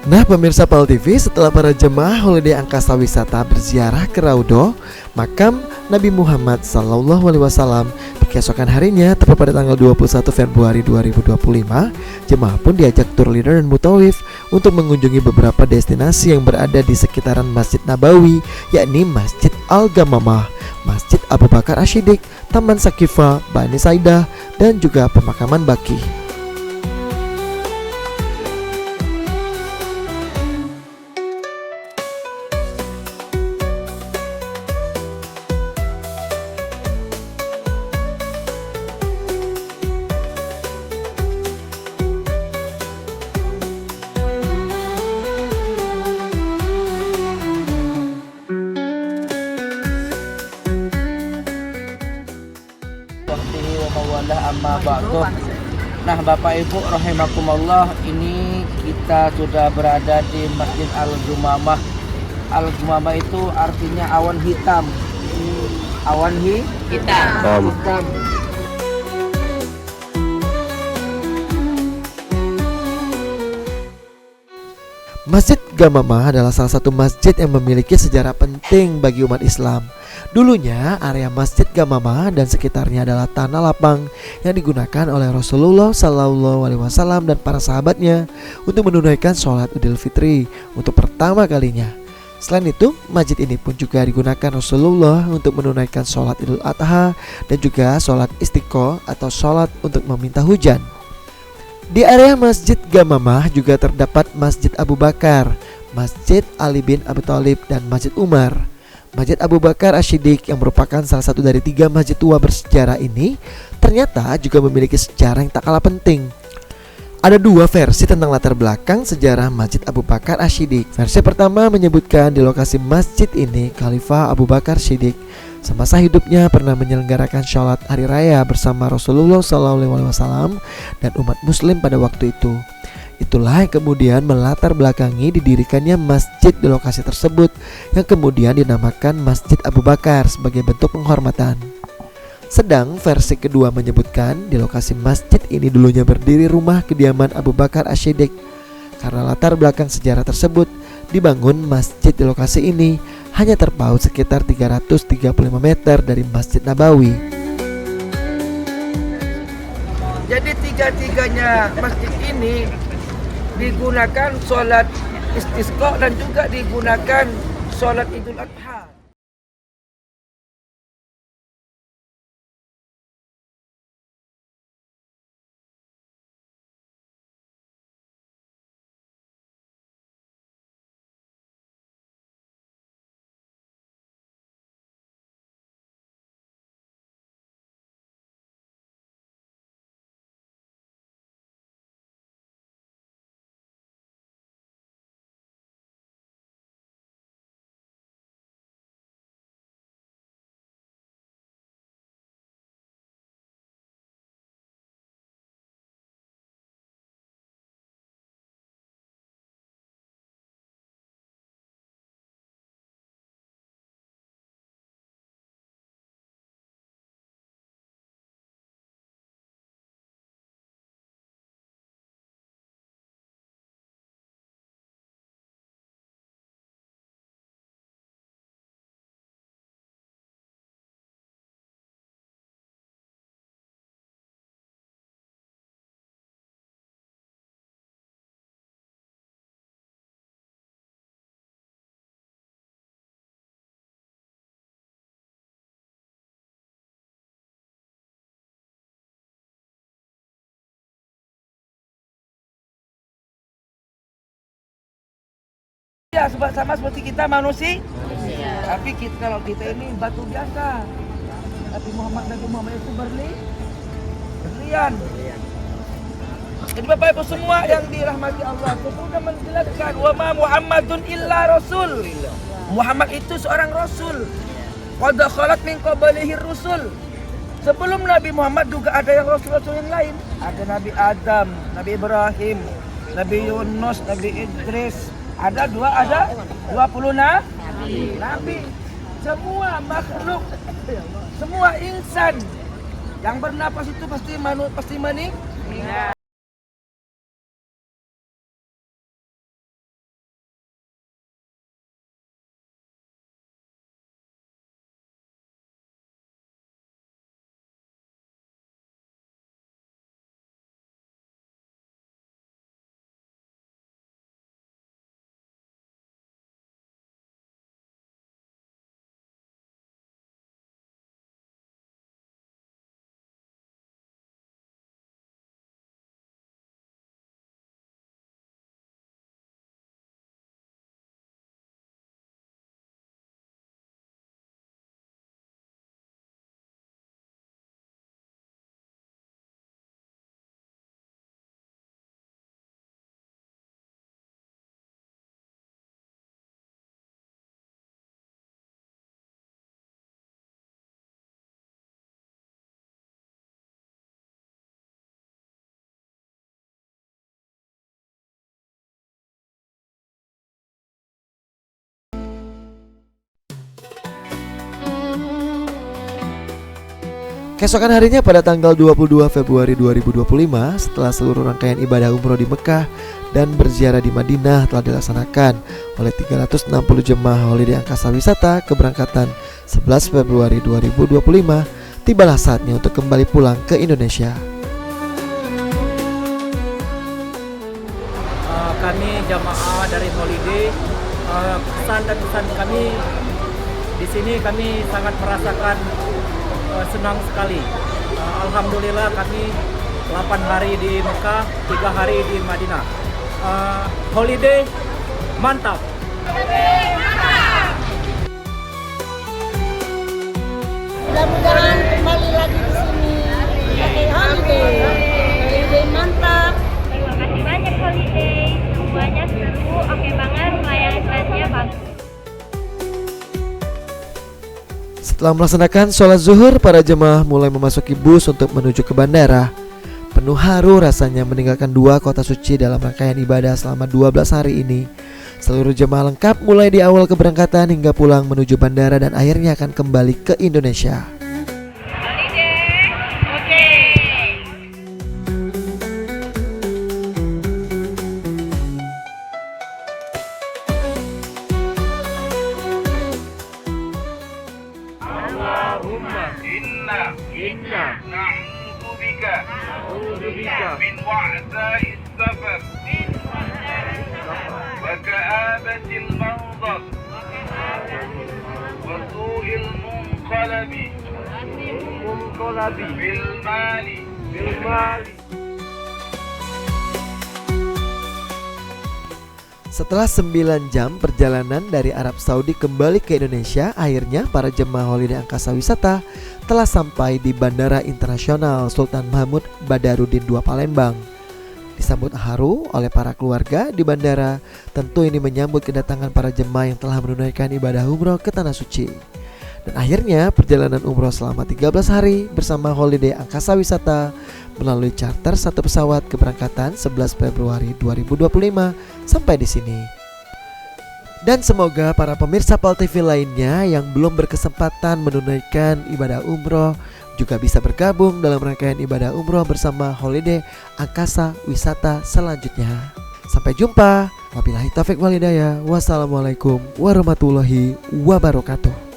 Nah pemirsa PAL TV, setelah para jemaah holiday angkasa wisata berziarah ke Raudhah, makam Nabi Muhammad SAW, di keesokan harinya, tepat pada tanggal 21 Februari 2025, jemaah pun diajak tour leader dan mutawif untuk mengunjungi beberapa destinasi yang berada di sekitaran Masjid Nabawi, yakni Masjid Al-Ghamamah, Masjid Abu Bakar As-Siddiq, Taman Saqifa, Bani Saidah, dan juga pemakaman Baqi. Nah Bapak Ibu rahimakumullah, ini kita sudah berada di Masjid Al-Ghamamah. Al-Ghamamah itu artinya awan hitam. Awan hitam. Masjid Ghamamah adalah salah satu masjid yang memiliki sejarah penting bagi umat Islam. Dulunya area Masjid Ghamamah dan sekitarnya adalah tanah lapang yang digunakan oleh Rasulullah SAW dan para sahabatnya untuk menunaikan sholat Idul Fitri untuk pertama kalinya. Selain itu, masjid ini pun juga digunakan Rasulullah untuk menunaikan sholat Idul Adha dan juga sholat Istiqo atau sholat untuk meminta hujan. Di area Masjid Ghamamah juga terdapat Masjid Abu Bakar, Masjid Ali bin Abi Thalib, dan Masjid Umar. Masjid Abu Bakar As-Siddiq yang merupakan salah satu dari 3 masjid tua bersejarah ini ternyata juga memiliki sejarah yang tak kalah penting. Ada 2 versi tentang latar belakang sejarah Masjid Abu Bakar As-Siddiq. Versi pertama menyebutkan di lokasi masjid ini Khalifah Abu Bakar Siddiq semasa hidupnya pernah menyelenggarakan sholat hari raya bersama Rasulullah SAW dan umat muslim pada waktu itu. Itulah yang kemudian melatar belakangi didirikannya masjid di lokasi tersebut, yang kemudian dinamakan Masjid Abu Bakar sebagai bentuk penghormatan. Sedang versi kedua menyebutkan di lokasi masjid ini dulunya berdiri rumah kediaman Abu Bakar As-Siddiq. Karena latar belakang sejarah tersebut, dibangun masjid di lokasi ini hanya terpaut sekitar 335 meter dari Masjid Nabawi. Jadi tiga-tiganya masjid ini digunakan sholat istisqa dan juga digunakan sholat Idul Adha. Ya, sama seperti kita manusia. Tapi kalau kita ini batu biasa. Nabi Muhammad itu berlian. Jadi Bapak Ibu semua yang dirahmati Allah, sudah menjelaskan wa ma Muhammadun illa rasul. Muhammad itu seorang rasul. Qad khalat min qablihi rusul. Sebelum Nabi Muhammad juga ada yang rasul-rasul yang lain. Ada Nabi Adam, Nabi Ibrahim, Nabi Yunus, Nabi Idris. Ada 20 nabi. Semua makhluk, semua insan yang bernapas itu pasti meninggal. Keesokan harinya pada tanggal 22 Februari 2025, setelah seluruh rangkaian ibadah umroh di Mekah dan berziarah di Madinah telah dilaksanakan oleh 360 jemaah Holiday Angkasa Wisata keberangkatan 11 Februari 2025, tibalah saatnya untuk kembali pulang ke Indonesia. Kami jamaah dari Holiday, kesan dan pesan kami di sini kami sangat merasakan senang sekali. Alhamdulillah kami 8 hari di Mekah, 3 hari di Madinah. Holiday mantap. Mudah-mudahan kembali lagi di sini. Pakai holiday. Holiday mantap. Terima kasih banyak Holiday, semuanya seru, oke banget, pelayanan-pelayanannya bagus. Setelah melaksanakan sholat zuhur, para jemaah mulai memasuki bus untuk menuju ke bandara. Penuh haru rasanya meninggalkan dua kota suci dalam rangkaian ibadah selama 12 hari ini. Seluruh jemaah lengkap mulai di awal keberangkatan hingga pulang menuju bandara dan akhirnya akan kembali ke Indonesia. Holiday, oke. Inna na'udzu bika min wa'sa'i as-safar wa ka'abatil manzar wa su'il munqalabi bil mali. Setelah 9 jam perjalanan dari Arab Saudi kembali ke Indonesia, akhirnya para jemaah Holiday Angkasa Wisata telah sampai di Bandara Internasional Sultan Mahmud Badarudin II Palembang. Disambut haru oleh para keluarga di bandara, tentu ini menyambut kedatangan para jemaah yang telah menunaikan ibadah umroh ke Tanah Suci. Dan akhirnya perjalanan umroh selama 13 hari bersama Holiday Angkasa Wisata melalui charter satu pesawat keberangkatan 11 Februari 2025 sampai di sini. Dan semoga para pemirsa PAL TV lainnya yang belum berkesempatan menunaikan ibadah umroh juga bisa bergabung dalam rangkaian ibadah umroh bersama Holiday Angkasa Wisata selanjutnya. Sampai jumpa. Wabillahi taufiq wal hidayah. Wassalamualaikum warahmatullahi wabarakatuh.